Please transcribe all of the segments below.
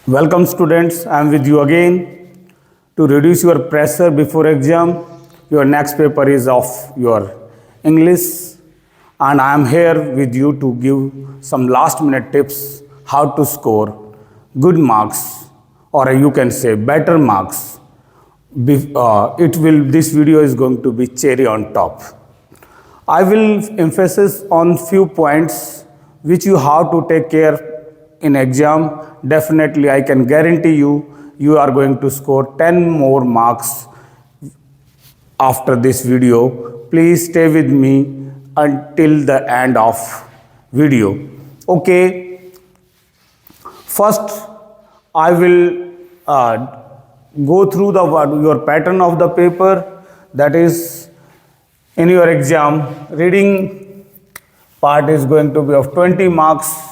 Welcome students, I am with you again to reduce your pressure before exam. Your next paper is of your English and I am here with you to give some last minute tips how to score good marks or you can say better marks. This video is going to be cherry on top. I will emphasize on few points which you have to take care in exam. Definitely I can guarantee you are going to score 10 more marks after this video. Please stay with me until the end of video. Okay, first I will go through your pattern of the paper. That is, in your exam, reading part is going to be of 20 marks.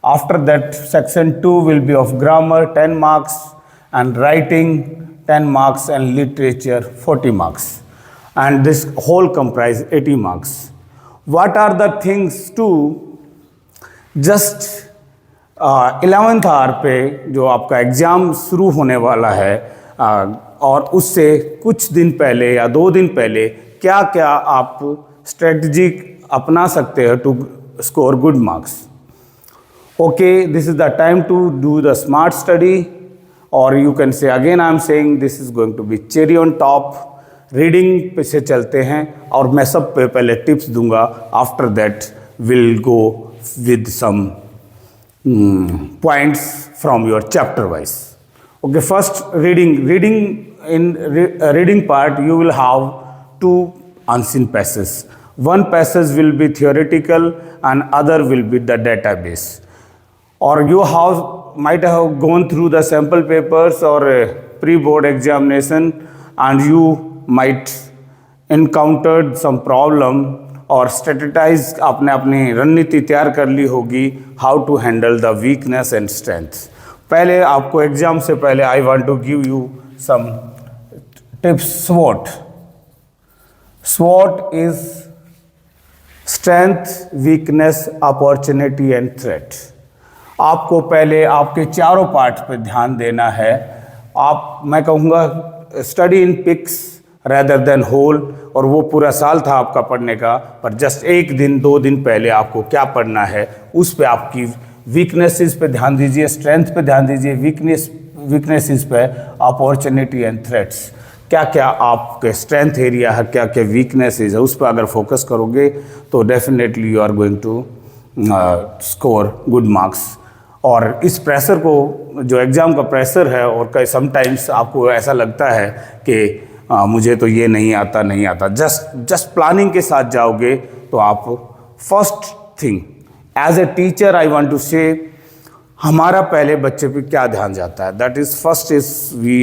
After that, section 2 will be of grammar, 10 marks, and writing, 10 marks, and literature, 40 marks. And this whole comprise 80 marks. What are the things to just 11th hour पे जो आपका exam शुरू होने वाला है और उससे कुछ दिन पहले या 2 दिन पहले क्या क्या आप स्ट्रेटजी अपना सकते हो to score good marks. Okay, this is the time to do the smart study, or you can say again I am saying this is going to be cherry on top. Reading पे से चलते हैं और मैं सब पे पहले tips दूंगा. After that will go with some points from your chapter wise. Okay, first reading in reading part you will have 2 unseen passages. One passage will be theoretical and other will be the database. Or you might have gone through the sample papers or pre-board examination and you might encountered some problem or strategize आपने अपनी रणनीति तैयार कर ली होगी how to handle the weakness and strength. पहले आपको exam से पहले I want to give you some tips. SWOT is strength, weakness, opportunity and threat. आपको पहले आपके चारों पार्ट पे ध्यान देना है. मैं कहूँगा study in pieces rather than whole. और वो पूरा साल था आपका पढ़ने का, पर जस्ट 1 दिन 2 दिन पहले आपको क्या पढ़ना है उस पे आपकी वीकनेसेस पे ध्यान दीजिए, स्ट्रेंथ पे ध्यान दीजिए, वीकनेसेस पे, अपॉर्चुनिटी एंड थ्रेट्स. क्या क्या आपके स्ट्रेंथ एरिया है, क्या क्या वीकनेसेस है, उस पर अगर फोकस करोगे तो definitely you are going to score good marks. और इस प्रेशर को, जो एग्ज़ाम का प्रेशर है, और कई समटाइम्स आपको ऐसा लगता है कि मुझे तो ये नहीं आता, जस्ट प्लानिंग के साथ जाओगे तो आप first thing as a teacher I want to say हमारा पहले बच्चे पे क्या ध्यान जाता है. That is first is we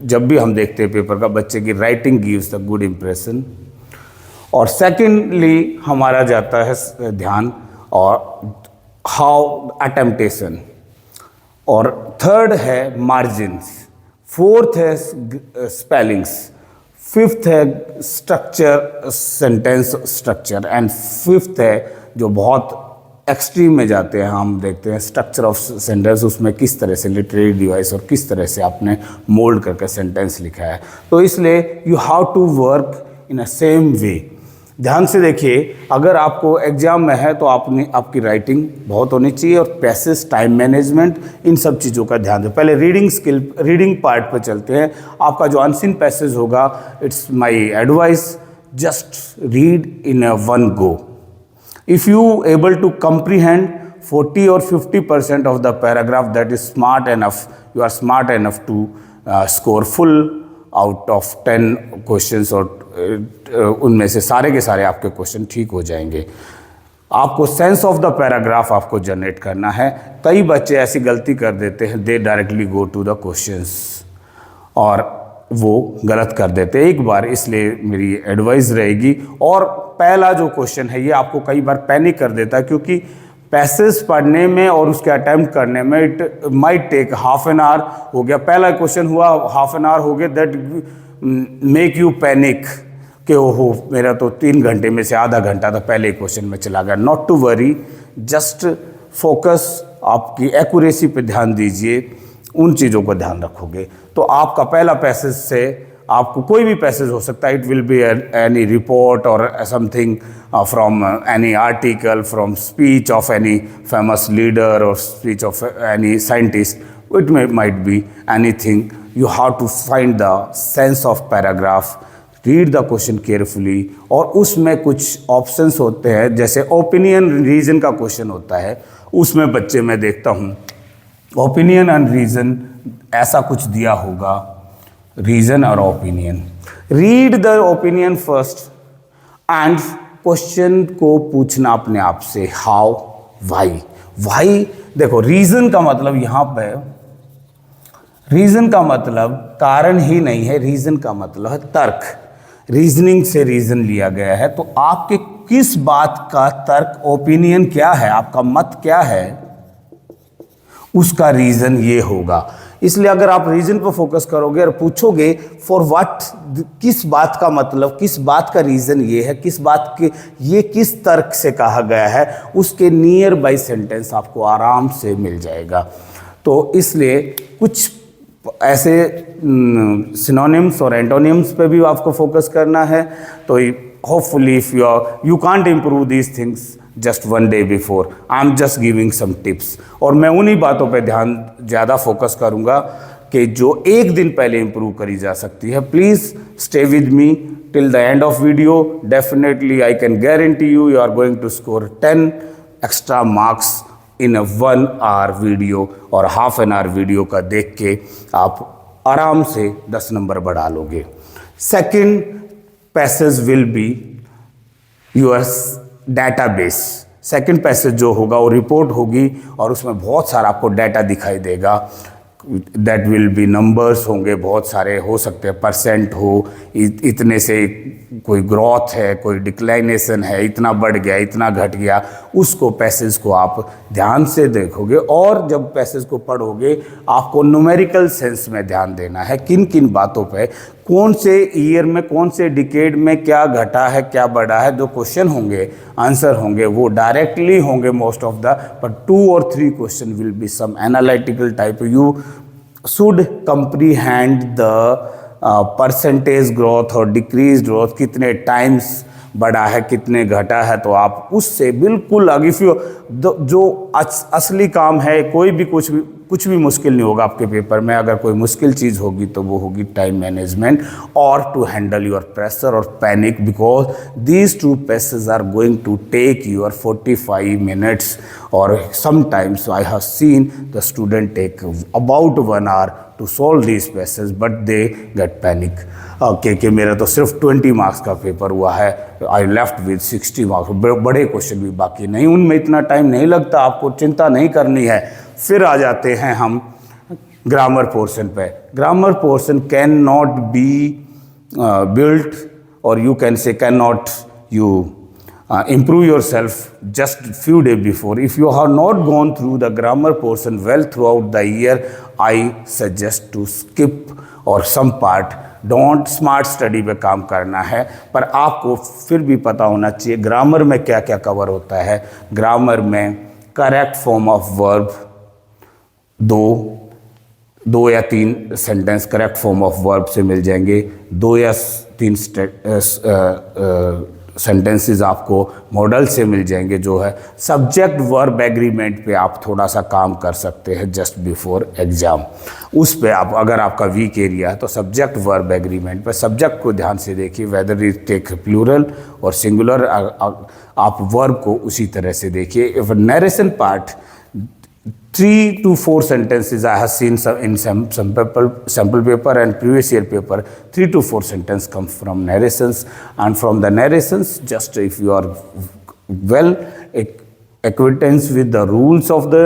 जब भी हम देखते हैं पेपर का, बच्चे की writing gives the good impression. और सेकेंडली हमारा जाता है ध्यान और हाउ अटेम्पटेशन. और थर्ड है मार्जिन्स. फोर्थ है स्पेलिंग्स. फिफ्थ है structure, sentence structure. And fifth है जो बहुत एक्सट्रीम में जाते हैं, हम देखते हैं स्ट्रक्चर ऑफ सेंटेंस, उसमें किस तरह से लिटरेरी डिवाइस और किस तरह से आपने मोल्ड करके सेंटेंस लिखा है. तो इसलिए you have to work in a same way. ध्यान से देखिए, अगर आपको एग्जाम में है तो आपकी राइटिंग बहुत होनी चाहिए और पैसेज, टाइम मैनेजमेंट, इन सब चीज़ों का ध्यान दें. पहले रीडिंग पार्ट पर चलते हैं. आपका जो अनसीन पैसेज होगा, it's my advice, just read in a one go. If you able to comprehend 40 or 50% of the paragraph, that is smart enough, you are smart enough to score full out of 10 questions. और उनमें से सारे के सारे आपके question ठीक हो जाएंगे. आपको सेंस ऑफ द पैराग्राफ आपको जनरेट करना है. कई बच्चे ऐसी गलती कर देते हैं, they directly go to the questions और वो गलत कर देते हैं एक बार. इसलिए मेरी एडवाइस रहेगी. और पहला जो क्वेश्चन है ये आपको कई बार पैनिक कर देता है, क्योंकि पैसेज पढ़ने में और उसके अटैम्प्ट करने में it might take half an hour. हो गया पहला क्वेश्चन हुआ, हाफ एन आवर हो गया, दैट मेक यू पैनिक कि ओहो मेरा तो 3 घंटे में से आधा घंटा तो पहले क्वेश्चन में चला गया. Not to worry, just focus आपकी एक्यूरेसी पे ध्यान दीजिए, उन चीज़ों को ध्यान रखोगे तो आपका पहला पैसेज से आपको कोई भी पैसेज हो सकता है, it will be any report और something from any article, from speech of any famous leader और speech of any scientist, it might be anything. You have to find the sense of paragraph, read the question carefully, और उसमें कुछ options होते हैं, जैसे opinion reason का question होता है, उसमें बच्चे मैं देखता हूँ ओपिनियन एंड रीजन ऐसा कुछ दिया होगा, रीजन और opinion, read the opinion first and question को पूछना अपने आप से हाउ, वाई। देखो रीजन का मतलब यहाँ पे, रीजन का मतलब कारण ही नहीं है, रीजन का मतलब है तर्क, रीजनिंग से रीजन लिया गया है, तो आपके किस बात का तर्क, ओपिनियन क्या है, आपका मत क्या है, उसका रीजन ये होगा। इसलिए अगर आप रीजन पर फोकस करोगे और पूछोगे फॉर व्हाट, किस बात का मतलब, किस बात का रीजन ये है, किस बात के ये किस तर्क से कहा गया है, उसके नियर बाई सेंटेंस आपको आराम से मिल जाएगा। तो इसलिए कुछ ऐसे सिनोनिम्स और एंटोनिम्स पे भी आपको फोकस करना है। तो hopefully if you can't improve these things just one day before, I am just giving some tips, और मैं उन्हीं बातों पे ध्यान ज़्यादा फोकस करूँगा कि जो एक दिन पहले इम्प्रूव करी जा सकती है। Please stay with me till the end of video, definitely I can guarantee you are going to score 10 extra marks in 1 hour video, और हाफ एन आवर वीडियो का देख के आप आराम से 10 नंबर बढ़ा लोगे। Second passage will be your database. Second passage जो होगा वो रिपोर्ट होगी, और उसमें बहुत सारा आपको डाटा दिखाई देगा, दैट विल बी नंबर्स होंगे, बहुत सारे हो सकते हैं, परसेंट हो, इतने से कोई ग्रोथ है, कोई डिक्लाइनेशन है, इतना बढ़ गया, इतना घट गया, उसको पैसेज को आप ध्यान से देखोगे, और जब पैसेज को पढ़ोगे आपको न्यूमेरिकल सेंस में ध्यान देना है, किन किन बातों पे, कौन से ईयर में, कौन से डिकेड में क्या घटा है, क्या बढ़ा है, जो क्वेश्चन होंगे, आंसर होंगे, वो डायरेक्टली होंगे most of the, but 2 or 3 question will be some analytical type. You should comprehend the percentage growth और डिक्रीज ग्रोथ, कितने टाइम्स बढ़ा है, कितने घटा है, तो आप उससे बिल्कुल आगे जो असली काम है, कोई भी कुछ भी मुश्किल नहीं होगा आपके पेपर में। अगर कोई मुश्किल चीज़ होगी तो वो होगी टाइम मैनेजमेंट और टू हैंडल योर प्रेशर और panic, because these 2 passage are going to take your 45 minutes, और sometimes I have seen the student take about 1 hour to solve these passages, but they get panic कि मेरा तो सिर्फ 20 marks का paper हुआ है, I left with 60 marks, बड़े question भी बाकी नहीं, उनमें इतना टाइम नहीं लगता, आपको चिंता नहीं करनी है। फिर आ जाते हैं हम ग्रामर पोर्शन पे। Grammar portion can not be built, और you can say can not you improve yourself just few days before. If you have not gone through the grammar portion well throughout the year, I suggest to skip or some part. Don't smart study पे काम करना है, पर आपको फिर भी पता होना चाहिए ग्रामर में क्या क्या कवर होता है। ग्रामर में करेक्ट फॉर्म ऑफ वर्ब, दो या 3 sentence correct form of verb से मिल जाएंगे, 2 या 3 सेंटेंसेस आपको मॉडल से मिल जाएंगे। जो है सब्जेक्ट वर्ब एग्रीमेंट पे आप थोड़ा सा काम कर सकते हैं जस्ट बिफोर एग्जाम, उस पे आप, अगर आपका वीक एरिया है तो सब्जेक्ट वर्ब एग्रीमेंट पे सब्जेक्ट को ध्यान से देखिए, वेदर इट टेक प्लूरल और सिंगुलर, आप वर्ब को उसी तरह से देखिए। If narration part 3 to 4 sentences I have seen in sample paper and previous year paper, 3 to 4 sentences come from narrations, and from the narrations, just if you are well acquaintance with the rules of the,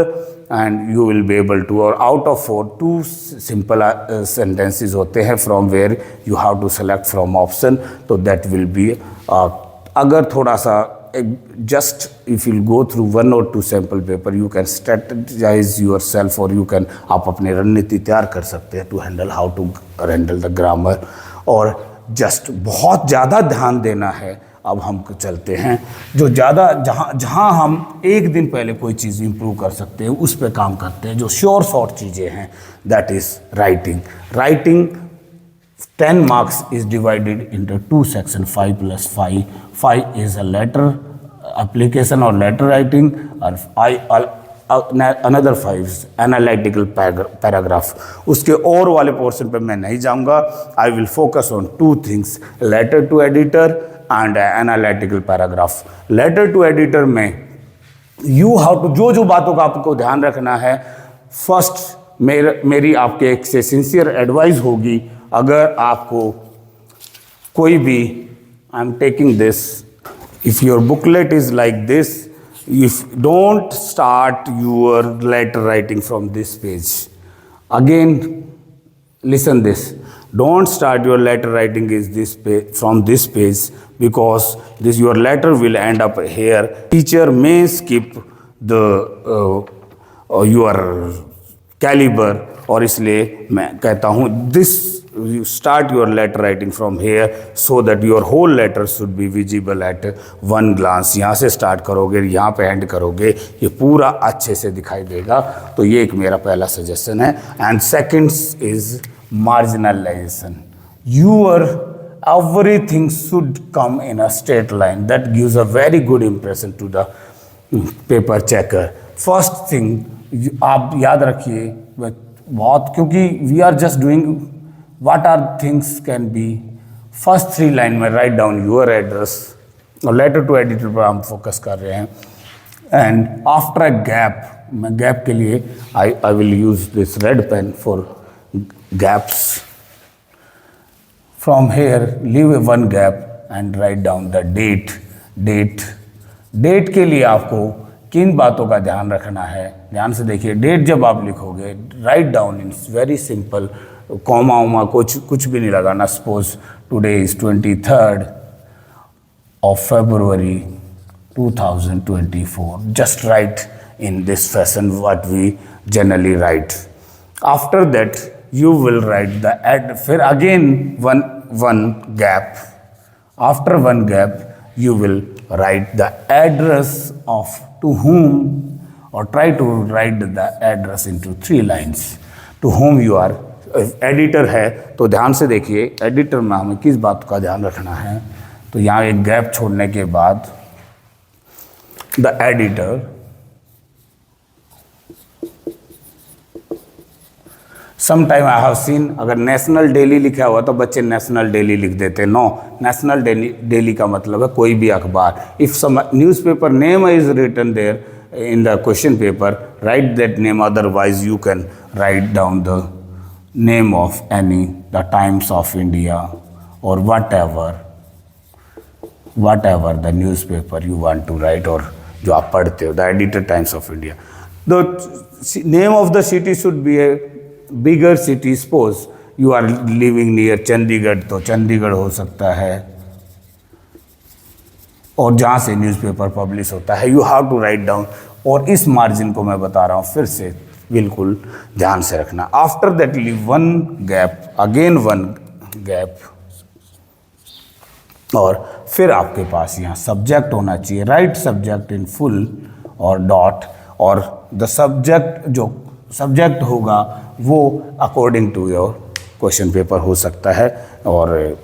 and you will be able to, or out of 4, 2 simple sentences होते हैं from where you have to select from option, तो that will be अगर थोड़ा सा just if you go through 1 or 2 sample paper, you can strategize yourself, or you can, आप अपनी रणनीति तैयार कर सकते हैं to handle how to handle the grammar। और just बहुत ज़्यादा ध्यान देना है अब हम चलते हैं जो ज़्यादा जहाँ हम एक दिन पहले कोई चीज़ इम्प्रूव कर सकते हैं उस पर काम करते हैं, जो श्योर शॉर्ट चीज़ें हैं, that is writing. Writing 10 marks is divided into 2 sections, 5 plus 5. 5 is a letter application or letter writing, and another 5 is analytical paragraph. उसके और वाले पोर्शन पे मैं नहीं जाऊंगा. I will focus on 2 things, letter to editor and analytical paragraph. Letter to editor में you have to जो बातों का आपको ध्यान रखना है, फर्स्ट मेरी आपके एक से सिंसियर एडवाइस होगी, अगर आपको कोई भी, I am taking this, if your booklet is like this, if don't start your letter writing from this page. Again listen this, don't start your letter writing is this page, from this page, because this your letter will end up here. Teacher may skip the your caliber, और इसलिए मैं कहता हूँ this you start your letter writing from here so that your whole letter should be visible at one glance. यहाँ से start करोगे, यहाँ पे एंड करोगे, ये पूरा अच्छे से दिखाई देगा. तो ये एक मेरा पहला सजेशन है. And second is marginalization. Your everything should come in a straight line. That gives a very good impression to the paper checker. First thing आप याद रखिए बहुत, क्योंकि we are just doing what are things can be. First 3 line में write down your address, और letter to editor पर हम focus कर रहे हैं. And after a gap, मैं gap के लिए I will use this red pen for gaps. From here leave one gap and write down the date. Date के लिए आपको किन बातों का ध्यान रखना है, ध्यान से देखिए. डेट जब आप लिखोगे, write down in very simple, comma Uma कुछ भी नहीं लगाना. Suppose today is 23rd of February 2024. Just write in this fashion what we generally write. After that you will write the फिर again one gap. After one gap you will write the address of to whom, or try to write the address into 3 lines. To whom you are, editor है तो ध्यान से देखिए editor में हमें किस बात का ध्यान रखना है. तो यहाँ एक गैप छोड़ने के बाद the editor, some time I have seen, अगर नेशनल डेली लिखा हुआ तो बच्चे नेशनल डेली लिख देते. नो, नेशनल डेली का मतलब है कोई भी अखबार. If some newspaper name is written there in the question paper, write that name, otherwise you can write down the name of any, the Times of India और whatever the newspaper you want to write, और जो आप पढ़ते हो, the editor Times of India. The name of the city should be a bigger city. Suppose you are living near Chandigarh, तो चंडीगढ़ हो सकता है, और जहाँ से न्यूज़पेपर पब्लिश होता है. You have to write down, और इस मार्जिन को मैं बता रहा हूँ फिर से, बिल्कुल ध्यान से रखना. After that leave one gap, again one gap, और फिर आपके पास यहाँ सब्जेक्ट होना चाहिए. राइट सब्जेक्ट इन फुल और डॉट, और द सब्जेक्ट जो सब्जेक्ट होगा वो according to your question paper हो सकता है. और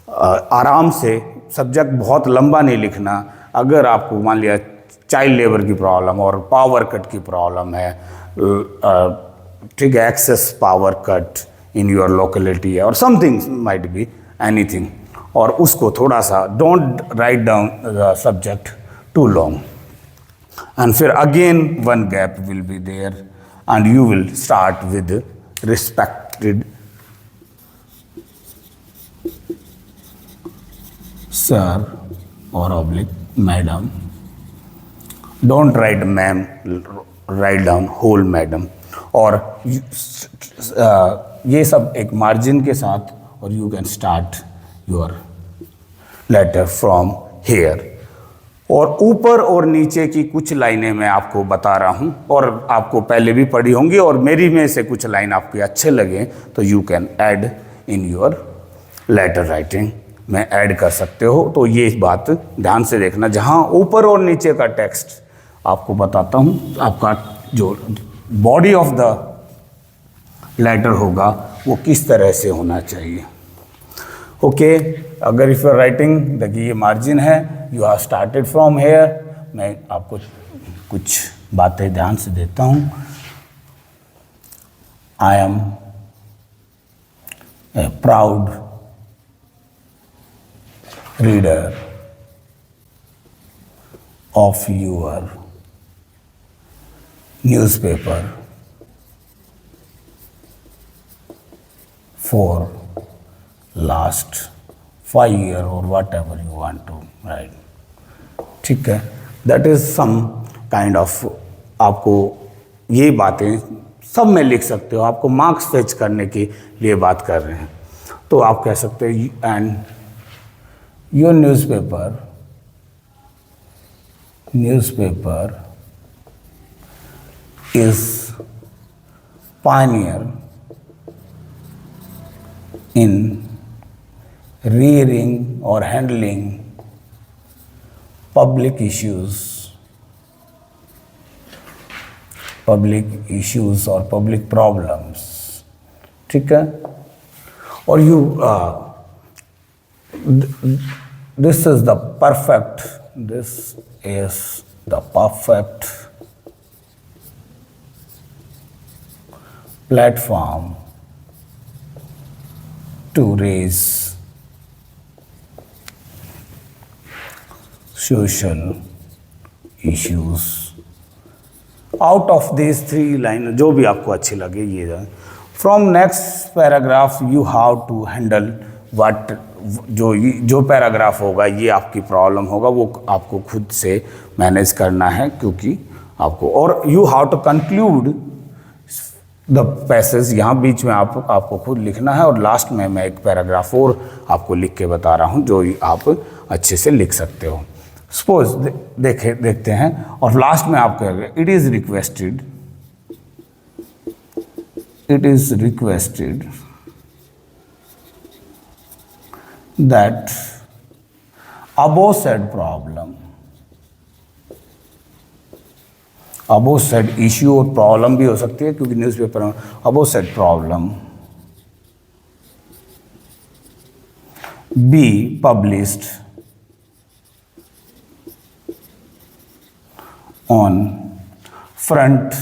आराम से सब्जेक्ट बहुत लंबा नहीं लिखना. अगर आपको मान लिया चाइल्ड लेबर की प्रॉब्लम और पावर कट की प्रॉब्लम है, ठीक है, excess power cut in your locality है, और समथिंग माइट बी एनीथिंग, और उसको थोड़ा सा don't write down the subject too long. And फिर again one gap will be there, and you will start with respected sir or oblique madam. Don't write ma'am, write down whole madam. और ये सब एक margin के साथ, और you can start your letter from here. और ऊपर और नीचे की कुछ लाइनें मैं आपको बता रहा हूँ, और आपको पहले भी पढ़ी होंगी, और मेरी में से कुछ लाइन आपके अच्छे लगे तो you can add in your letter writing. में ऐड कर सकते हो। तो ये बात ध्यान से देखना, जहाँ ऊपर और नीचे का टेक्स्ट आपको बताता हूँ, आपका जो बॉडी ऑफ द लेटर होगा वो किस तरह से होना चाहिए। ओके, अगर इफ यू आर राइटिंग, देखिए ये मार्जिन है, you have started from here. मैं आपको कुछ बातें ध्यान से देता हूँ। I am a proud reader of your newspaper for last 5 years or whatever you want to write, ठीक है। that is some kind of, आपको ये बातें सब में लिख सकते हो, आपको मार्क्स फेच करने के लिए बात कर रहे हैं। तो आप कह सकते हो and your newspaper is pioneer in rearing or handling public issues or public problems, ठीक है। और this is the perfect platform to raise social issues। out of these 3 line जो भी आपको अच्छी लगे ये। From next paragraph you have to handle what, जो पैराग्राफ होगा ये आपकी प्रॉब्लम होगा, वो आपको खुद से मैनेज करना है, क्योंकि आपको, और you have to conclude the passage, यहाँ बीच में आपको खुद लिखना है, और लास्ट में मैं एक पैराग्राफ और आपको लिख के बता रहा हूँ जो आप अच्छे से लिख सकते हो। सपोज देखते हैं, और लास्ट में आप कहेंगे it is requested that above said problem, above said issue और प्रॉब्लम भी हो सकती है, क्योंकि न्यूज़पेपर में above said problem be published on front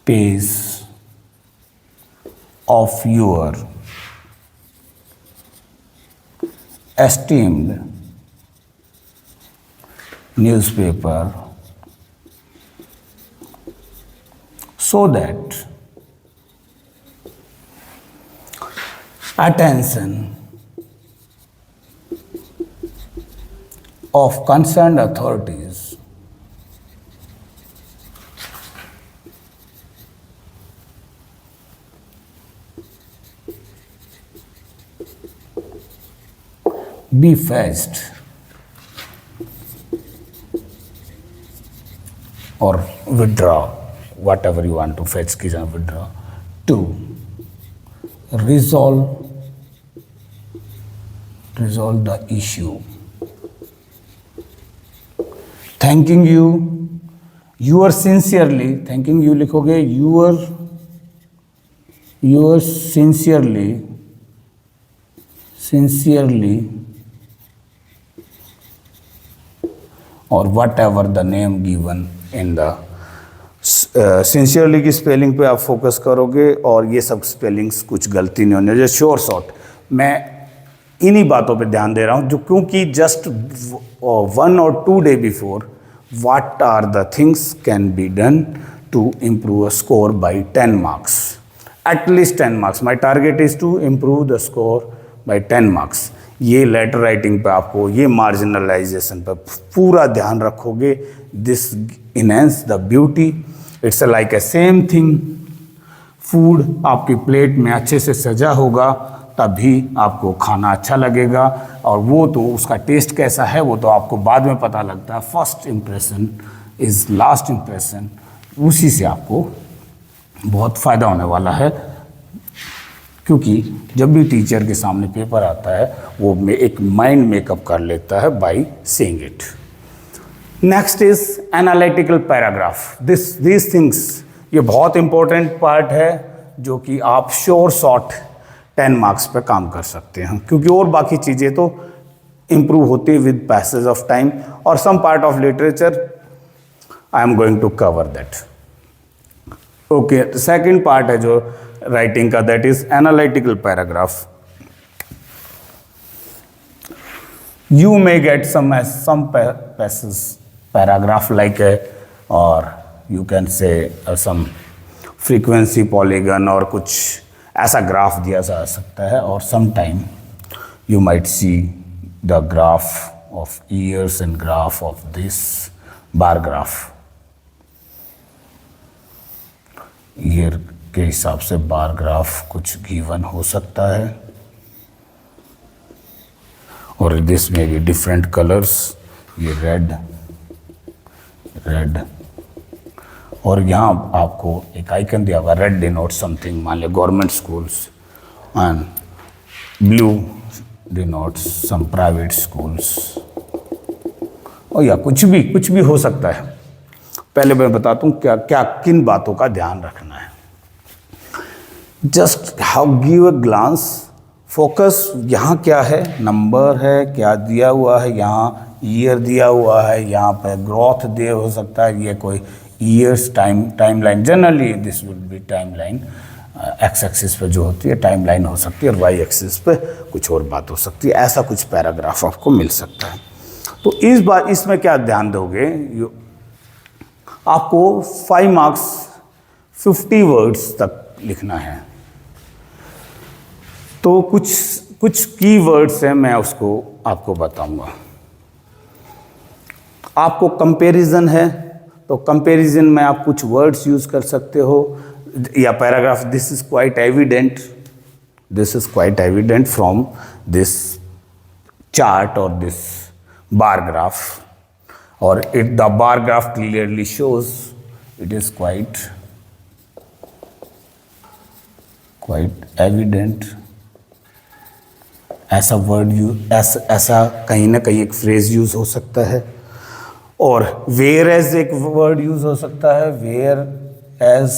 page of your esteemed newspaper, so that attention of concerned authorities be fetched or withdraw, whatever you want to fetch ki withdraw, to resolve the issue। thanking you, your sincerely, thanking you लिखोगे your sincerely और whatever the name given in the sincerely की spelling पे आप focus करोगे, और ये सब spellings कुछ गलती नहीं होनी चाहिए। श्योर शॉर्ट मैं इन्हीं बातों पे ध्यान दे रहा हूँ, जो क्योंकि just 1 or 2 days before what are the things can be done to improve a score by 10 marks, at least 10 marks, my target is to improve the score by 10 marks। ये लेटर राइटिंग पे आपको, ये marginalisation पे पूरा ध्यान रखोगे, this enhance the beauty, it's like a same thing. Food आपकी plate में अच्छे से सजा होगा तभी आपको खाना अच्छा लगेगा, और वो तो उसका टेस्ट कैसा है वो तो आपको बाद में पता लगता है। First impression is last impression, उसी से आपको बहुत फ़ायदा होने वाला है। क्योंकि जब भी टीचर के सामने पेपर आता है वो एक माइंड मेकअप कर लेता है by seeing it. Next is analytical paragraph. These things, ये बहुत इंपॉर्टेंट पार्ट है जो कि आप श्योर शॉर्ट 10 मार्क्स पे काम कर सकते हैं, क्योंकि और बाकी चीज़ें तो इम्प्रूव होती है विद पैसेज ऑफ टाइम, और some part of literature I am going to cover that. Okay, second part है जो राइटिंग का, that is analytical paragraph. You may get some passages, paragraph like or you can say some frequency polygon और कुछ ऐसा graph दिया जा सकता है, और sometime you might see the graph of years and graph of this bar graph। Year के हिसाब से बार ग्राफ कुछ गिवन हो सकता है, और दिस में भी डिफरेंट कलर्स, ये रेड, और यहाँ आपको एक आइकन दिया हुआ, रेड डिनोट समथिंग, मान लिया government schools, and blue denotes some private schools, और या कुछ भी हो सकता है। पहले मैं बताता हूँ क्या किन बातों का ध्यान रखना है। Just how give a glance, focus यहाँ क्या है, नंबर है, क्या दिया हुआ है, यहाँ ईयर दिया हुआ है, यहाँ पे ग्रोथ दे हो सकता है, ये कोई years timeline, generally this would be timeline, x axis पे जो होती है टाइमलाइन हो सकती है, और वाई एक्सिस पे कुछ और बात हो सकती है, ऐसा कुछ पैराग्राफ आपको मिल सकता है। तो इस बार इसमें क्या ध्यान दोगे, आपको 5 मार्क्स 50 वर्ड्स तक लिखना है। तो कुछ की वर्ड्स हैं, मैं उसको आपको बताऊंगा। आपको कंपैरिजन है, तो कंपैरिजन में आप कुछ वर्ड्स यूज कर सकते हो, या paragraph, this is quite evident from this chart और दिस बार ग्राफ, और the bar graph clearly shows it is quite evident. ऐसा वर्ड ऐसा कहीं ना कहीं एक फ्रेज यूज हो सकता है, और वेयर एज एक वर्ड यूज हो सकता है, वेयर एज,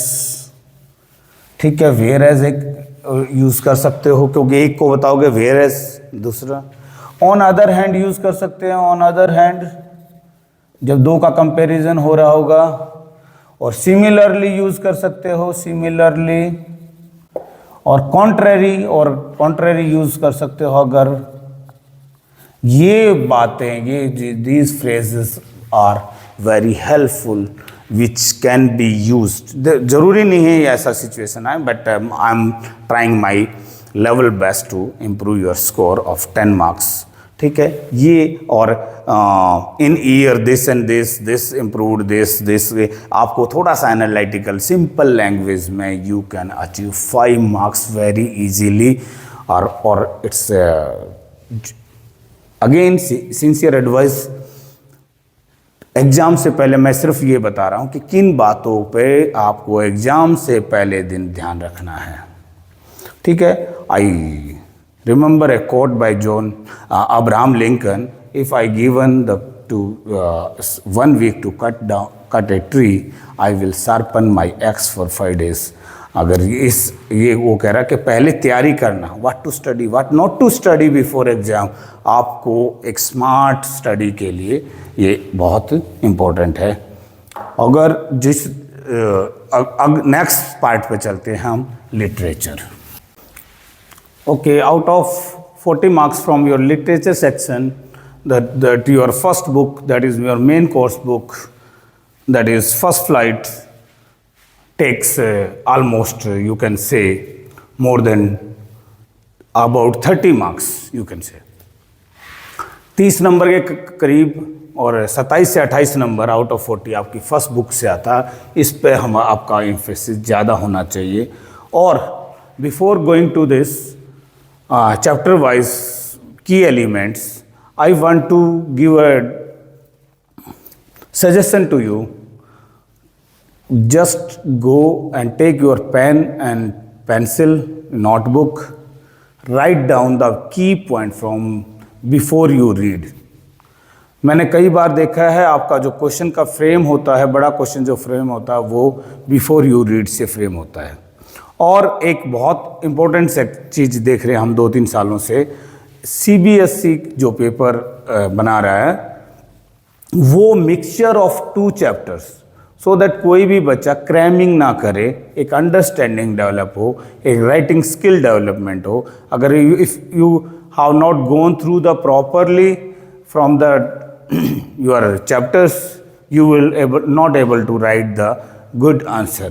ठीक है, वेयर एज एक यूज कर सकते हो, क्योंकि एक को बताओगे वेयर एज, दूसरा ऑन अदर हैंड यूज कर सकते हैं, ऑन अदर हैंड जब दो का कंपैरिजन हो रहा होगा, और सिमिलरली यूज कर सकते हो, सिमिलरली, और कॉन्ट्रेरी यूज कर सकते हो अगर। ये बातें, ये these phrases are very helpful which can be used. जरूरी नहीं है ऐसा सिचुएशन है, but I am trying my level best to improve your score of 10 marks, ठीक है। ये और in year this and this improved this आपको थोड़ा सा एनालिटिकल सिंपल लैंग्वेज में you can achieve 5 marks very easily. और it's again sincere advice, exam से पहले मैं सिर्फ ये बता रहा हूँ कि किन बातों पे आपको एग्जाम से पहले दिन ध्यान रखना है, ठीक है। आई remember a quote by Abraham Lincoln, if I given to 1 week to cut a tree, I will sharpen my axe for 5 days। अगर ये वो कह रहा है कि पहले तैयारी करना, what to study, what not to study before exam, आपको एक स्मार्ट स्टडी के लिए ये बहुत इम्पोर्टेंट है। अगर नेक्स्ट पार्ट पे चलते हैं हम, literature. Okay, out of 40 marks from your literature section, that your first book, that is your main course book, that is First Flight, takes almost you can say more than about 30 marks, you can say 30 number के करीब, और 27 से 28 number out of 40 आपकी first book से आता। इस पे हम आपका एम्फेसिस ज़्यादा होना चाहिए। और before going to this chapter wise key elements, I want to give a suggestion to you. Just go and take your pen and pencil, notebook, write down the key point from before you read. मैंने कई बार देखा है आपका जो question का frame होता है, बड़ा क्वेश्चन जो फ्रेम होता है वो बिफोर यू रीड से फ्रेम होता है. और एक बहुत इम्पोर्टेंट चीज़ देख रहे हैं हम 2-3 सालों से, CBSE जो पेपर बना रहा है वो mixture of 2 chapters, so that कोई भी बच्चा क्रैमिंग ना करे, एक अंडरस्टैंडिंग डेवलप हो, एक राइटिंग स्किल डेवलपमेंट हो. अगर if you have not gone through the properly from the your chapters, you will not able to write the good answer.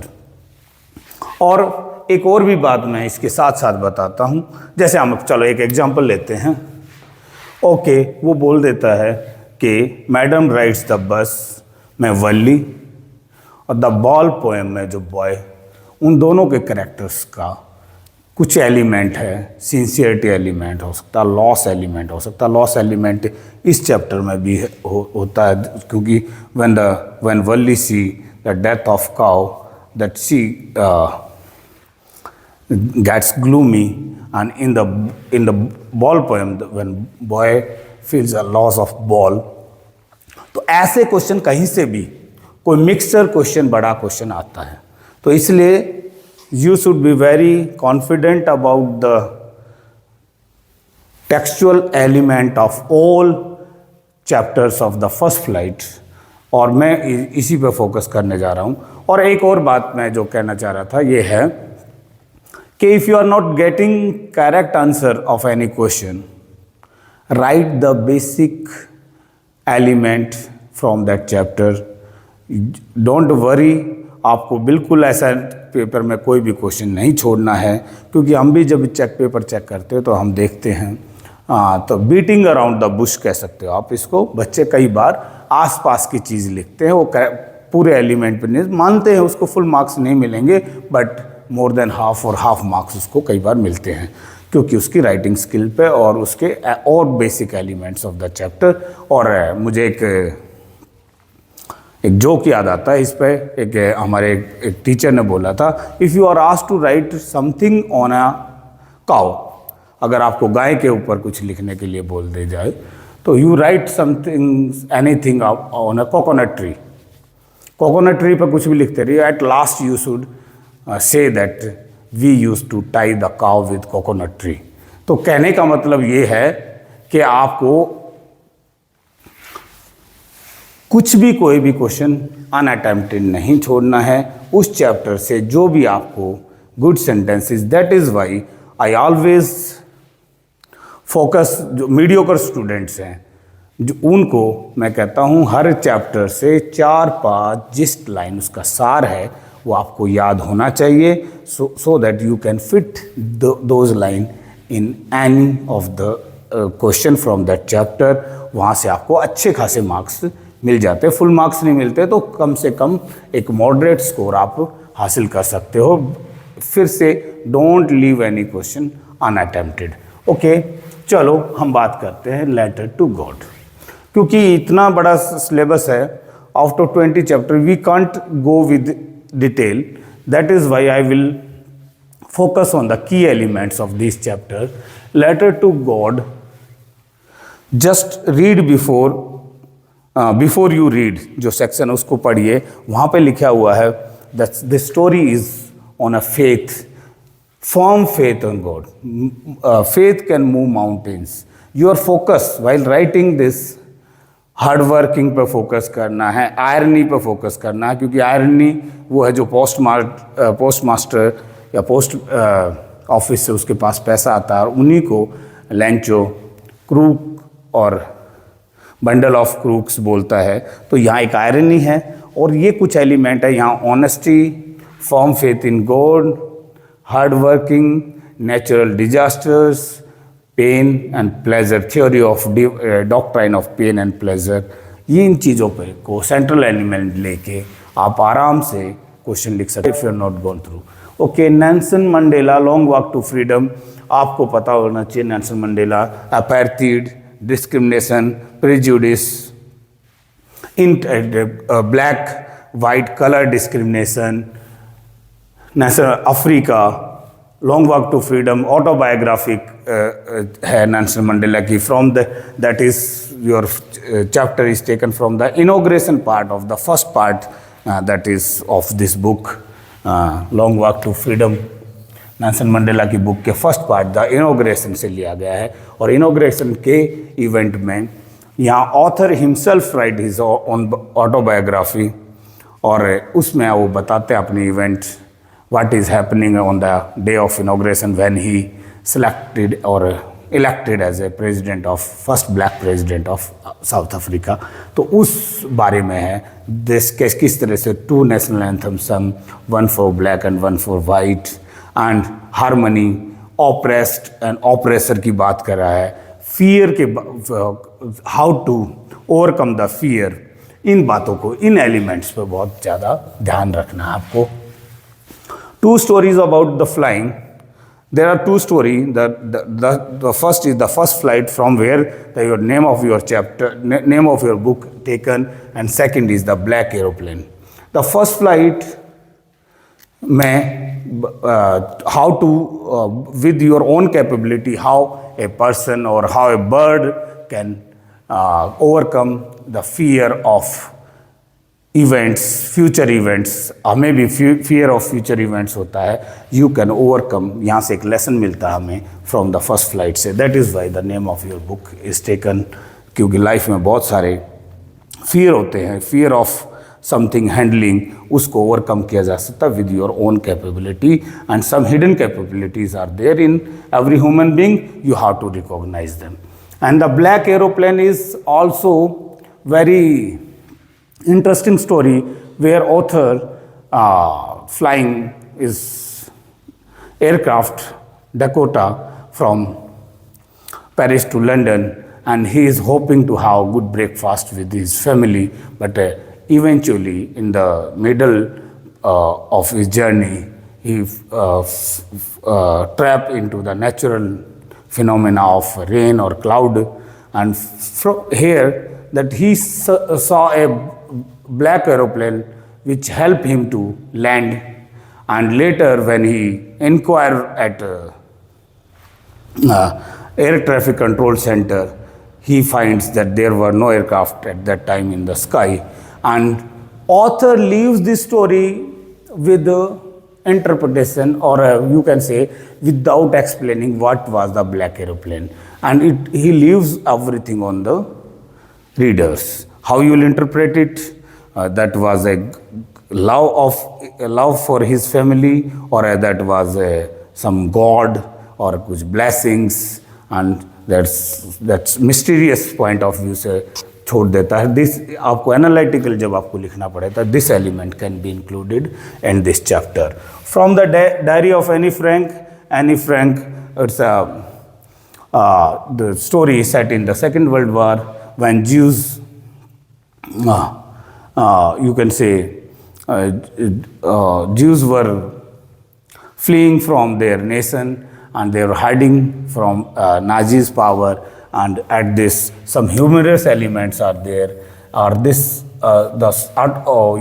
और एक और भी बात मैं इसके साथ साथ बताता हूँ. जैसे हम चलो एक एग्जांपल लेते हैं. ओके, वो बोल देता है कि मैडम राइट्स द बस में वल्ली और द बॉल पोएम में जो बॉय, उन दोनों के कैरेक्टर्स का कुछ एलिमेंट है. सिंसियरिटी एलिमेंट हो सकता है, लॉस एलिमेंट हो सकता है. लॉस एलिमेंट इस चैप्टर में भी होता है, क्योंकि when Valli see the death of cow that she gets gloomy, and in the ball poem when boy feels a loss of ball. तो ऐसे क्वेश्चन कहीं से भी कोई मिक्सचर क्वेश्चन, बड़ा क्वेश्चन आता है. तो इसलिए you should be very confident about the textual element of all chapters of the first flight. और मैं इसी पे फोकस करने जा रहा हूँ. और एक और बात मैं जो कहना चाह रहा था ये है कि if you are not getting correct answer of any question, write the basic element from that chapter. Don't worry, आपको बिल्कुल ऐसा पेपर में कोई भी क्वेश्चन नहीं छोड़ना है, क्योंकि हम भी जब पेपर चेक करते हैं तो हम देखते हैं तो बीटिंग अराउंड द बुश कह सकते हो आप इसको. बच्चे कई बार आसपास की चीज़ लिखते हैं, वो पूरे एलिमेंट पर नहीं मानते हैं, उसको फुल मार्क्स नहीं मिलेंगे, बट मोर देन हाफ और हाफ मार्क्स उसको कई बार मिलते हैं, क्योंकि उसकी राइटिंग स्किल पे और उसके और basic elements of the chapter. और मुझे एक जोक याद आता है इस पे. एक हमारे एक टीचर ने बोला था, if you are asked to write something on a cow, अगर आपको गाय के ऊपर कुछ लिखने के लिए बोल दे जाए तो you write something anything on a coconut tree. Coconut tree पर कुछ भी लिखते रहिए. At last you should say that we use to tie the cow with coconut tree. तो कहने का मतलब ये है कि आपको कुछ भी कोई भी क्वेश्चन अनअटेम्प्टेड नहीं छोड़ना है उस चैप्टर से, जो भी आपको good sentences. That is why I always focus जो मीडियोकर स्टूडेंट्स हैं, जो उनको मैं कहता हूँ हर चैप्टर से 4-5 जिस लाइन उसका सार है वो आपको याद होना चाहिए, so that you can fit those line in any of the question from that chapter. वहाँ से आपको अच्छे खासे मार्क्स मिल जाते. फुल मार्क्स नहीं मिलते तो कम से कम एक मॉडरेट स्कोर आप हासिल कर सकते हो. फिर से don't leave any question unattempted. Okay, चलो हम बात करते हैं लेटर टू गॉड. क्योंकि इतना बड़ा सिलेबस है, out of 20 chapter we can't go with detail. That is why I will focus on the key elements of this chapter. Letter to God, just read before you read जो section है उसको पढ़िए. वहाँ पे लिखा हुआ है the story is on a faith, firm faith on God. Faith can move mountains. Your focus while writing this, hard working पे फोकस करना है, आयरनी पे फोकस करना है, क्योंकि आयरनी वो है जो पोस्ट मास्टर या पोस्ट ऑफिस से उसके पास पैसा आता है और उन्हीं को लेंचो, क्रूक और बंडल ऑफ क्रूक्स बोलता है. तो यहाँ एक आयरनी है और ये कुछ एलिमेंट है यहाँ. Honesty, firm faith in God, hard working, natural disasters, pain and pleasure, theory of doctrine of pain and pleasure. ये इन चीज़ों पे को सेंट्रल एलिमेंट लेके आप आराम से क्वेश्चन लिख सकते if you are not gone through. Okay, Nelson Mandela, long walk to freedom. आपको पता होना चाहिए Nelson Mandela, apartheid, discrimination, prejudice, black white color discrimination, National Africa, long walk to freedom autobiographic है नेल्सन मंडेला की. From the that is your chapter is taken from the inauguration part of the first part that is of this book long walk to freedom. Nelson Mandela की book के first part the inauguration से लिया गया है. और inauguration के event में यहाँ author himself right his on autobiography और उसमें वो बताते हैं अपने event what is happening on the day of inauguration when he selected or elected as a president of first black president of South Africa. तो उस बारे में है देश के किस तरह से 2 नेशनल एंथम संग, 1 for black and 1 for white and harmony, oppressed and oppressor की बात कर रहा है. fear के how to overcome the fear, इन बातों को, इन एलिमेंट्स पे बहुत ज़्यादा ध्यान रखना है आपको. 2 stories about the flying. There are 2 stories. The first is the first flight from where your name of your chapter, name of your book taken, and second is the black aeroplane. The first flight में how to with your own capability, how a person or how a bird can overcome the fear of events, future events, हमें भी fear of future events होता है. You can overcome, यहाँ से एक lesson मिलता है हमें from the first flight से. That is why the name of your book is taken, क्योंकि life में बहुत सारे fear होते हैं. fear of something handling, उसको overcome किया जा सकता है with your own capability, and some hidden capabilities are there in every human being. You have to recognize them. And the black aeroplane is also very interesting story where author flying is aircraft Dakota from Paris to London, and he is hoping to have good breakfast with his family, but eventually in the middle of his journey he trapped into the natural phenomena of rain or cloud, and from here that he saw a black aeroplane which helped him to land. And later when he inquired at air traffic control center, he finds that there were no aircraft at that time in the sky. And author leaves this story with interpretation, or you can say without explaining what was the black aeroplane, and he leaves everything on the readers. How you will interpret it? That was a love for his family, or that was some god or कुछ blessings, and that's mysterious point of view से छोड़ देता है. This आपको analytical जब आपको लिखना पड़ेगा, this element can be included in this chapter. From the diary of Anne Frank. Anne Frank, it's the story is set in the Second World War when Jews you can say Jews were fleeing from their nation, and they were hiding from Nazis' power, and at this some humorous elements are there, or this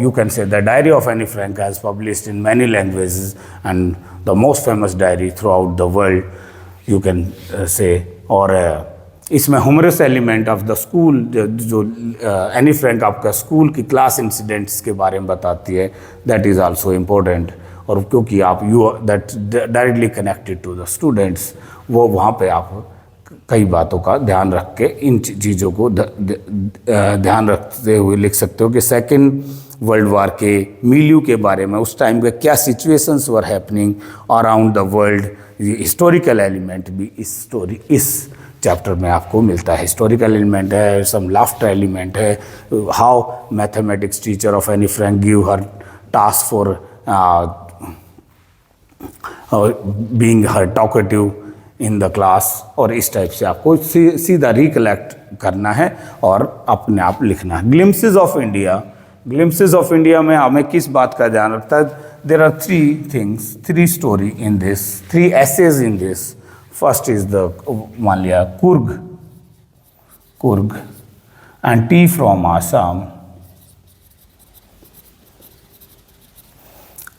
you can say the diary of Anne Frank has published in many languages, and the most famous diary throughout the world, you can say. और इसमें humorous element of the school, जो Anne Frank आपका school की class incidents के बारे में बताती है, that is also important. और क्योंकि आप that directly connected to the students, वो वहाँ पे आप कई बातों का ध्यान रख के इन चीज़ों को ध्यान रखते हुए लिख सकते हो कि सेकेंड वर्ल्ड वार के मिलियू के बारे में, उस टाइम के क्या situations were happening around the world. Historical element भी इस चैप्टर में आपको मिलता है. हिस्टोरिकल एलिमेंट है, सम लाफ्टर एलिमेंट है, how mathematics teacher of Anne Frank give her task for being her talkative in the class, और इस टाइप से आपको सीधा रिकलेक्ट करना है और अपने आप लिखना है. Glimpses of India. Glimpses of India में हमें किस बात का ध्यान रखता है? There are 3 things, 3 story in this, 3 essays in this. First is the मान लिया Coorg and tea from Assam,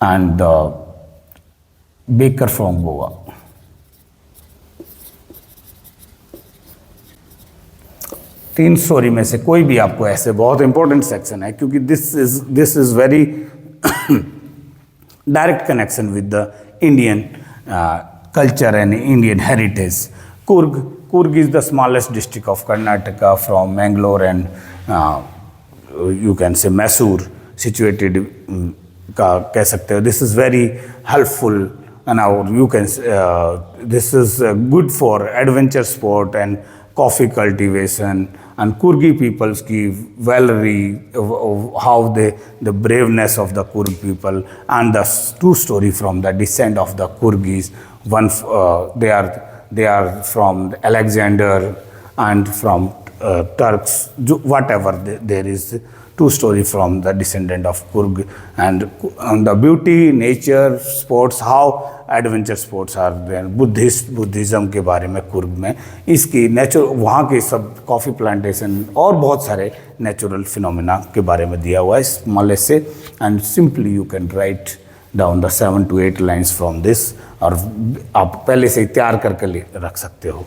and baker from Goa. तीन स्टोरी में से कोई भी आपको ऐसे, बहुत इंपॉर्टेंट सेक्शन है क्योंकि this is very direct connection with the Indian culture and Indian heritage. Coorg is the smallest district of Karnataka from Mangalore and you can say Mysore situated का कह सकते हो. This is very helpful and you can this is good for adventure sport and coffee cultivation and Coorgi peoples की vallery, how the braveness of the Coorg people and the two story from the descent of the Coorgis. One they are from Alexander and from Turks, whatever there is two story from the descendant of Coorg and the beauty, nature, sports, how adventure sports are there, Buddhism के बारे में कुर्ग में, इसकी वहाँ के सब coffee plantation और बहुत सारे नेचुरल फिनोमिना के बारे में दिया हुआ है इस मॉलेज से. And simply you can write down the 7 to 8 lines from this, और आप पहले से ही तैयार करके रख सकते हो.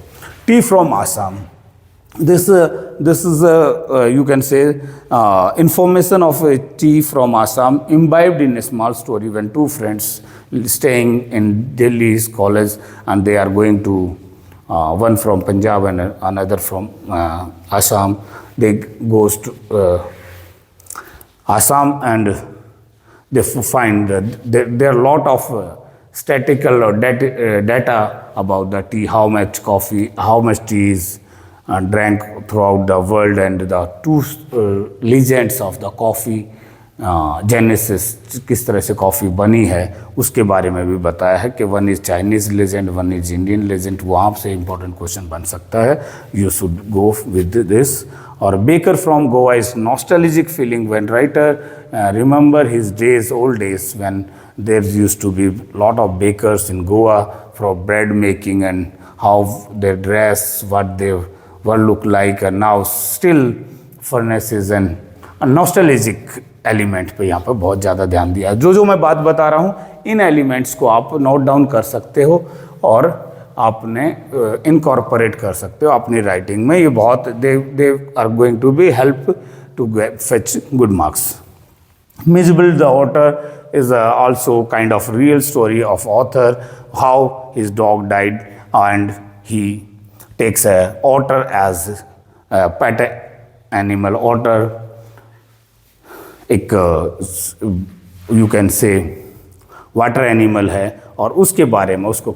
T from Assam. This is you can say information of a tea from Assam imbibed in a small story when two friends staying in Delhi's college and they are going to one from Punjab and another from Assam. They goes to Assam and they find that there are a lot of statistical or data about the tea, how much coffee, how much tea is drank throughout the world, and the two legends of the coffee genesis, किस तरह से coffee बनी है उसके बारे में भी बताया है कि one is Chinese legend, one is Indian legend. वहाँ से इंपॉर्टेंट क्वेश्चन बन सकता है. You should go with this. और baker from Goa is nostalgic feeling when writer remember his days, old days when there used to be lot of bakers in Goa for bread making and how their dress, what they were look like, and now still furnaces and nostalgic element पे यहाँ पर बहुत ज़्यादा ध्यान दिया. जो मैं बात बता रहा हूँ इन एलिमेंट्स को आप नोट डाउन कर सकते हो और आपने इनकॉर्पोरेट कर सकते हो अपनी राइटिंग में. ये बहुत they are going to be help to fetch good marks. Mijbil the author is also kind of real story of author, how his dog died and he takes a otter as pet animal. Otter एक you can say water animal है और उसके बारे में उसको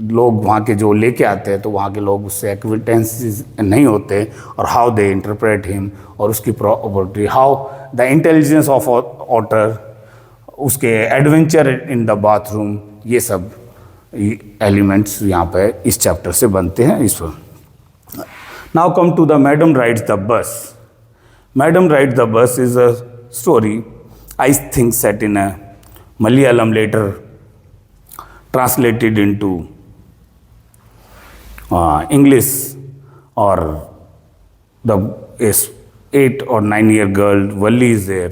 लोग वहाँ के जो लेके आते हैं तो वहाँ के लोग उससे एक्विटेंस नहीं होते, और हाउ दे इंटरप्रेट हिम और उसकी property, how the intelligence of author, उसके एडवेंचर इन द बाथरूम, ये सब एलिमेंट्स यहाँ पे इस चैप्टर से बनते हैं. इस now come to the madam rides the bus. Madam rides the bus is a story, I think set in a Malayalam, later translated into English, or the 8 or 9 year girl Valli is there.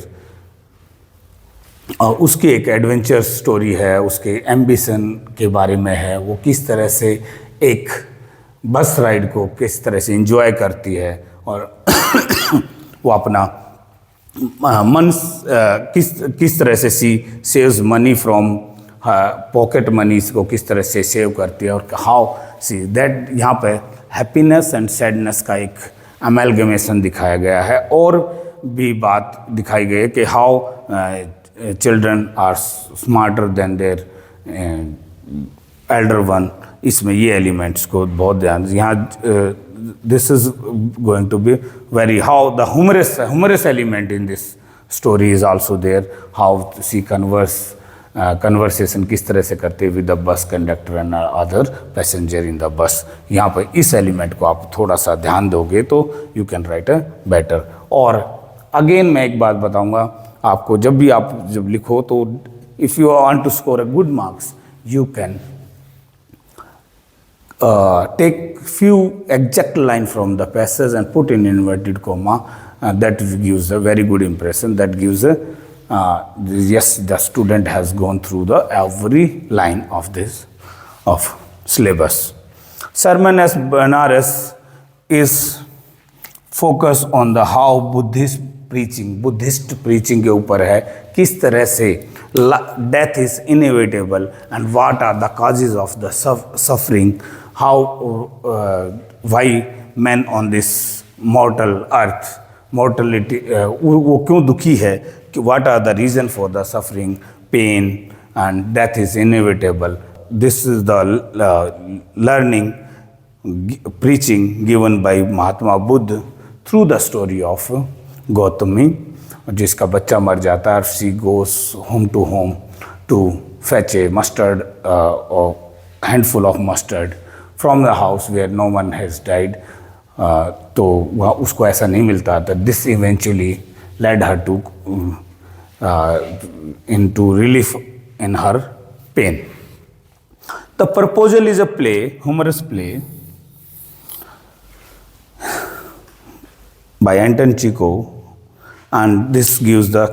उसकी एक adventure story है, उसके ambition के बारे में है, वो किस तरह से एक बस राइड को किस तरह से एंजॉय करती है और वो अपना मन किस तरह से she saves money from pocket money को किस तरह से सेव करती है, और हाउ सी दैट यहाँ पे हैप्पीनेस एंड सैडनेस का एक अमेलगमेशन दिखाया गया है. और भी बात दिखाई गई है कि how children are smarter than their elder one. इसमें ये एलिमेंट्स को बहुत ध्यान यहाँ this is going to be very, how the humorous element in this story is also there, how she conversation किस तरह से करते हैं with the bus conductor and other passenger in the bus. यहाँ पर इस एलिमेंट को आप थोड़ा सा ध्यान दोगे तो you can write a better. और अगेन मैं एक बात बताऊंगा आपको, जब लिखो तो if you want to score a good marks you can take few exact line from the passage and put in inverted comma. That gives a very good impression. That gives a yes, the student has gone through the every line of this of syllabus. Sermon as Banaras is focus on the how Buddhist preaching के ऊपर है, किस तरह से death is inevitable and what are the causes of the suffering, how why men on this mortal earth mortality वो क्यों दुखी है, what are the reason for the suffering, pain and death is inevitable. This is the learning preaching given by Mahatma Buddha through the story of Gautami, जिसका बच्चा मर जाता है. She goes home to fetch a mustard or handful of mustard from the house where no one has died. तो वह उसको ऐसा नहीं मिलता था. This eventually led her to into relief in her pain. The Proposal is a play, humorous play by Anton Chekhov, and this gives the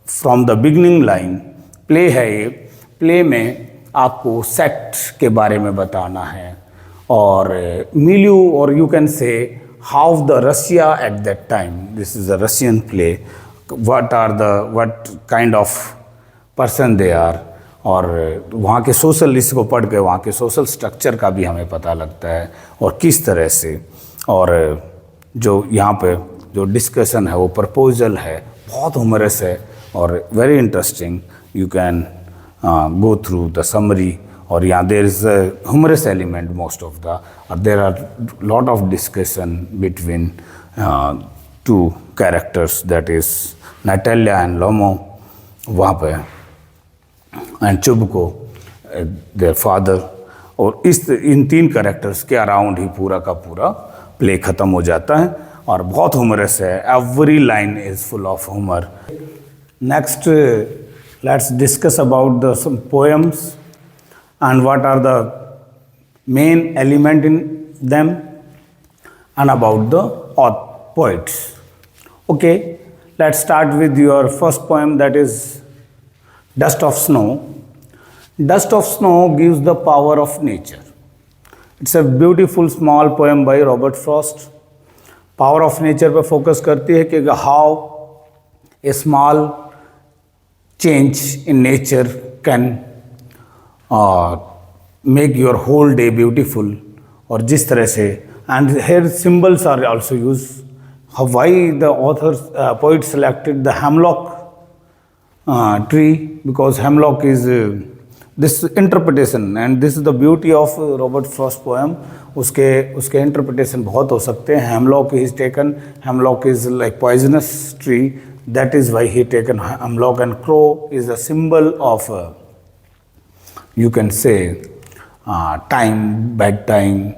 from the beginning line. Play है ये, play में आपको सेक्ट के बारे में बताना है और मिलियू और यू कैन से how the Russia at that time. This is a Russian play. what kind of person they are, और वहाँ के सोशल इसको पढ़ के वहाँ के सोशल स्ट्रक्चर का भी हमें पता लगता है और किस तरह से. और जो यहाँ पे जो डिस्कशन है वो प्रपोजल है, बहुत ह्यूमरस है और very interesting. You can go through the summary. और यहाँ there is a humorous element most of the, और there are lot of discussion between two characters, that is Natalia and Lomov वहाँ पे, and चुबको their father. और इन तीन characters के around ही पूरा का पूरा प्ले ख़त्म हो जाता है और बहुत ह्यूमरस है. Every line is full of humour. Next let's discuss about the some poems and what are the main element in them and about the poets. Okay, let's start with your first poem, that is Dust of Snow. Dust of Snow gives the power of nature. It's a beautiful small poem by Robert Frost. Power of nature पे focus करती है कि how a small change in nature can make your whole day beautiful. और जिस तरह से, and here symbols are also used. Why the author poet selected the hemlock tree, because hemlock is this interpretation, and this is the beauty of Robert Frost poem. उसके interpretation बहुत हो सकते हैं. Hemlock is taken, hemlock is like poisonous tree, that is why he taken hemlock, and crow is a symbol of you can say time, bad time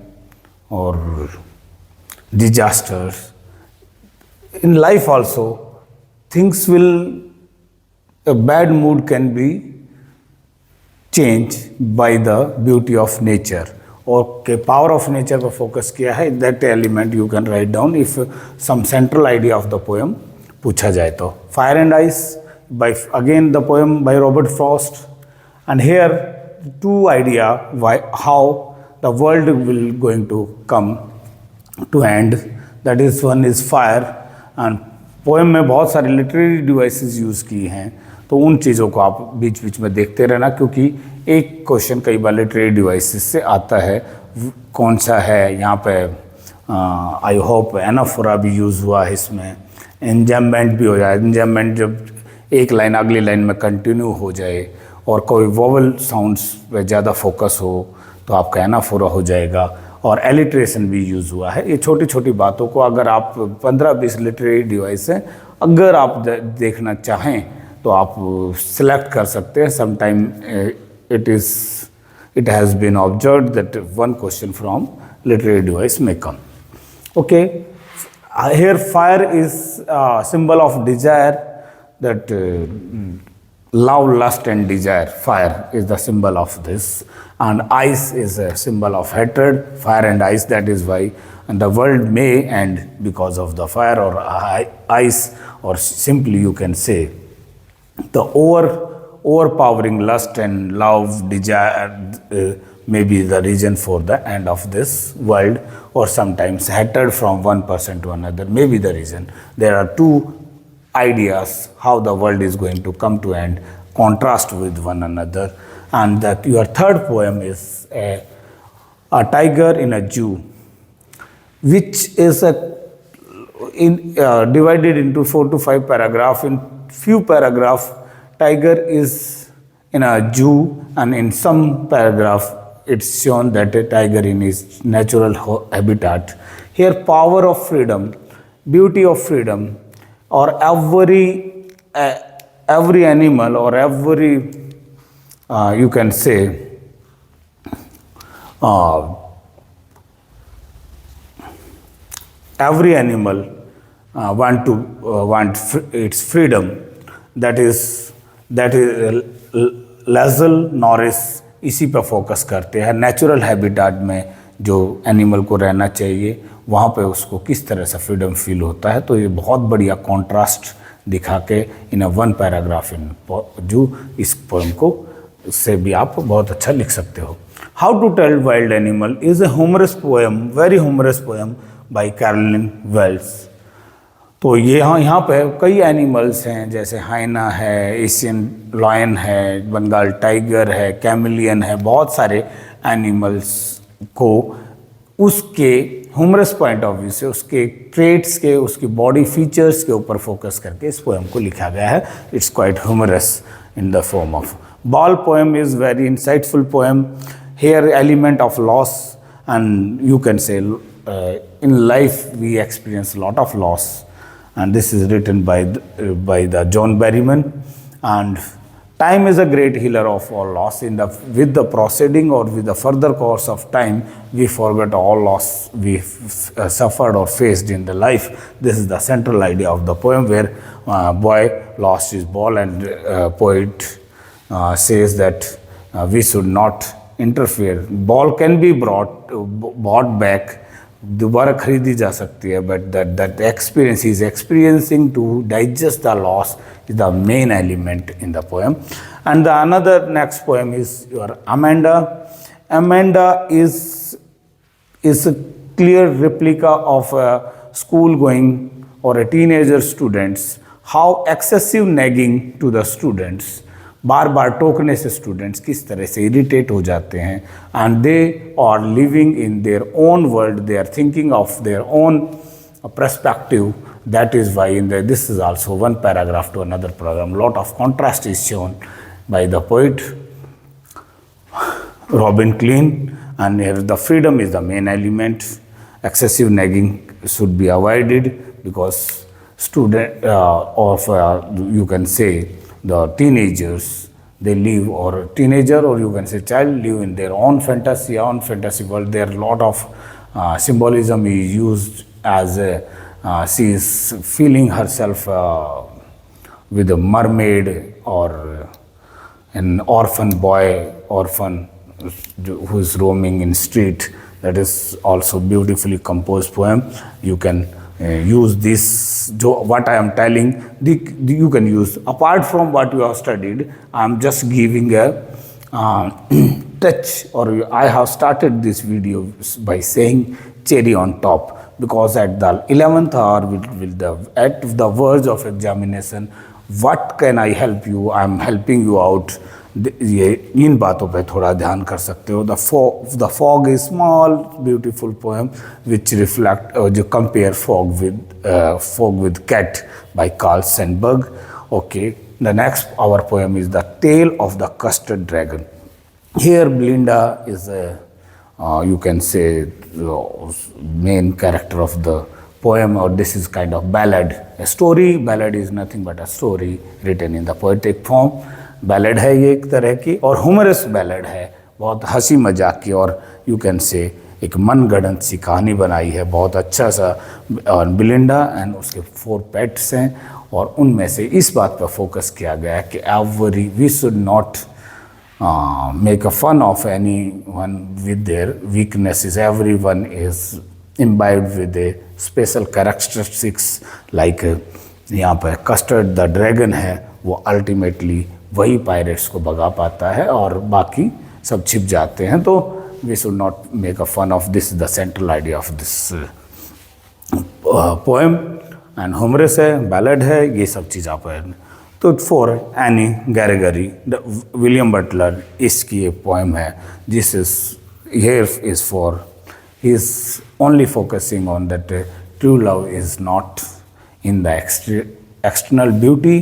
or disasters. In life also, things will, a bad mood can be changed by the beauty of nature. Okay, power of nature पर focus किया है. That element you can write down if some central idea of the poem पूछा जाए तो. Fire and Ice by again the poem by Robert Frost, and here two idea how the world will going to come to end. That is, one is fire, and poem में बहुत सारे literary devices use की हैं. तो उन चीज़ों को आप बीच बीच में देखते रहना, क्योंकि एक क्वेश्चन कई बार लिटरेरी डिवाइसेस से आता है. कौन सा है यहाँ पे, आई होप एनाफोरा भी यूज़ हुआ है इसमें. एंजाममेंट भी हो जाए. एंजाममेंट जब एक लाइन अगली लाइन में कंटिन्यू हो जाए और कोई वोवल साउंड्स पे ज़्यादा फोकस हो तो आपका एनाफोरा हो जाएगा. और एलिट्रेशन भी यूज़ हुआ है. ये छोटी छोटी बातों को अगर आप 15-20 लिटरेरी डिवाइस हैं, अगर आप देखना चाहें तो आप सिलेक्ट कर सकते हैं. Sometime it has been observed that one question from literary device may come. Okay, here fire is a symbol of desire, that love, lust and desire. Fire is the symbol of this, and ice is a symbol of hatred. Fire and ice, that is why, and the world may end because of the fire or ice, or simply you can say the overpowering lust and love, desire may be the reason for the end of this world, or sometimes hatred from one person to another may be the reason. There are two ideas how the world is going to come to end, contrast with one another. And that your third poem is a tiger in a zoo, which is divided into 4 to 5 paragraphs. In few paragraphs, tiger is in a zoo, and in some paragraph, it's shown that a tiger in his natural habitat. Here, power of freedom, beauty of freedom, or every animal, or every you can say every animal want its freedom. That is लेजल नॉरिस इसी पर focus करते हैं. Natural habitat में जो animal को रहना चाहिए वहाँ पे उसको किस तरह से फ्रीडम फील होता है. तो ये बहुत बढ़िया कॉन्ट्रास्ट दिखा के इन अ वन पैराग्राफ इन जो इस पोएम को से भी आप बहुत अच्छा लिख सकते हो. How to tell wild animal is a humorous poem, very humorous poem by Carolyn Wells. तो ये यहाँ पे कई एनिमल्स हैं, जैसे हाइना है, एशियन लायन है, बंगाल टाइगर है, कैमिलियन है. बहुत सारे एनिमल्स को उसके ह्यूमरस पॉइंट ऑफ व्यू से, उसके ट्रेट्स के, उसकी बॉडी फीचर्स के ऊपर फोकस करके इस पोएम को लिखा गया है. It's quite humorous in the form of ball poem. Is very insightful poem. Here element of loss, and you can say in life we experience a lot of loss, and this is written by the John Berryman. And time is a great healer of all loss. With the proceeding or with the further course of time, we forget all loss we suffered or faced in the life. This is the central idea of the poem, where boy lost his ball, and poet says that we should not interfere. Ball can be bought back, दोबारा खरीदी जा सकती है, but that experience ही is experiencing to digest the loss is the main element in the poem. And the another next poem is your Amanda. Amanda is a clear replica of a school going or a teenager students. How excessive nagging to the students, बार बार टोकने से students किस तरह से irritate हो जाते हैं. And they are living in their own world, they are thinking of their own perspective. That is why this is also one paragraph to another program. Lot of contrast is shown by the poet Robin Klein, and here the freedom is the main element. Excessive nagging should be avoided, because you can say the teenagers, they live, or teenager, or you can say child, live in their own fantasy world. There are a lot of symbolism is used as she is feeling herself with a mermaid, or an orphan boy, who is roaming in street. That is also beautifully composed poem. You can use this, what I am telling, you can use. Apart from what you have studied, I am just giving a touch, or I have started this video by saying cherry on top, because at the 11th hour, at the verge of examination, what can I help you? I am helping you out. ये इन बातों पे थोड़ा ध्यान कर सकते हो. The fog is small beautiful poem which reflect, जो compare fog with cat by Carl Sandburg. Okay, the next our poem is the tale of the custard dragon. Here Belinda is you can say main character of the poem, or this is kind of ballad, a story. Ballad is nothing but a story written in the poetic form. Ballad है ये एक तरह की, और humerus ballad है, बहुत हंसी मजाक की, और यू कैन से एक मनगढ़ंत सी कहानी बनाई है, बहुत अच्छा सा. और बिलिंडा एंड उसके 4 पेट्स हैं, और उनमें से इस बात पर फोकस किया गया है कि we should not make a fun of anyone with their weaknesses. Everyone is imbibed with a special characteristics, like यहाँ पर कस्टर्ड द ड्रैगन है, वो अल्टीमेटली वही पायरेट्स को भगा पाता है और बाकी सब छिप जाते हैं। तो we should not make a fun of this, the central idea of this poem. And humorous है, बैलेड है, ये सब चीज़ आप तो for Anne Gregory, William Butler, इसकी एक पोएम है जिस is here is for, he is only focusing on that true love is not in the external beauty.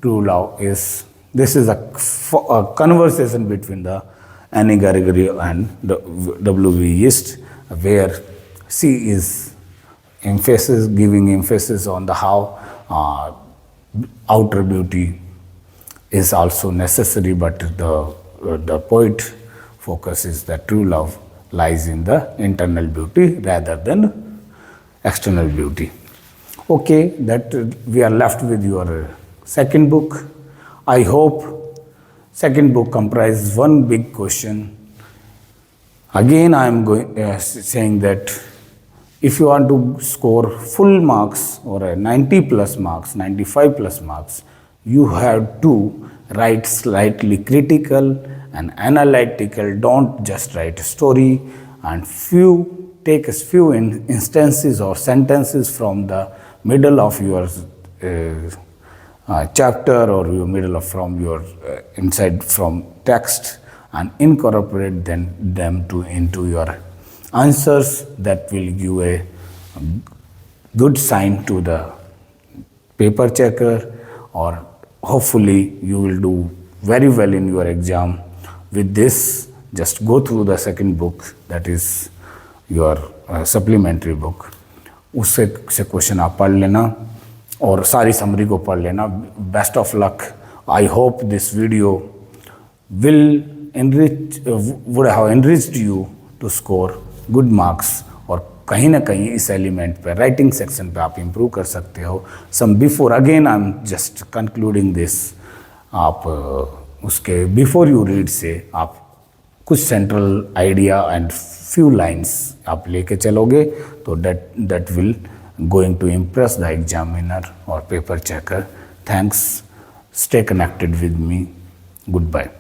True love is, this is a conversation between the Annie Gargari and the W.B. Yeats, where she is giving emphasis on the how outer beauty is also necessary, but the poet focuses that true love lies in the internal beauty rather than external beauty. Okay, that we are left with your second book. I hope second book comprises one big question. Again, I am saying that if you want to score full marks or 90 plus marks, 95 plus marks, you have to write slightly critical and analytical. Don't just write a story and take a few instances or sentences from the middle of your chapter or your middle of from your inside from text and incorporate them into your answers. That will give a good sign to the paper checker, or hopefully you will do very well in your exam. With this, just go through the second book, that is your supplementary book. उससे question आप पढ़ लेना और सारी summary को पढ़ लेना। Best of luck. I hope this video will would have enriched you to score good marks, और कहीं ना कहीं इस एलिमेंट पे, राइटिंग सेक्शन पे आप इम्प्रूव कर सकते हो। Some before, again I am just concluding this, आप उसके बिफोर यू रीड से आप कुछ central idea and few lines आप लेके चलोगे तो that will going to impress the examiner or paper checker. Thanks. Stay connected with me. Goodbye.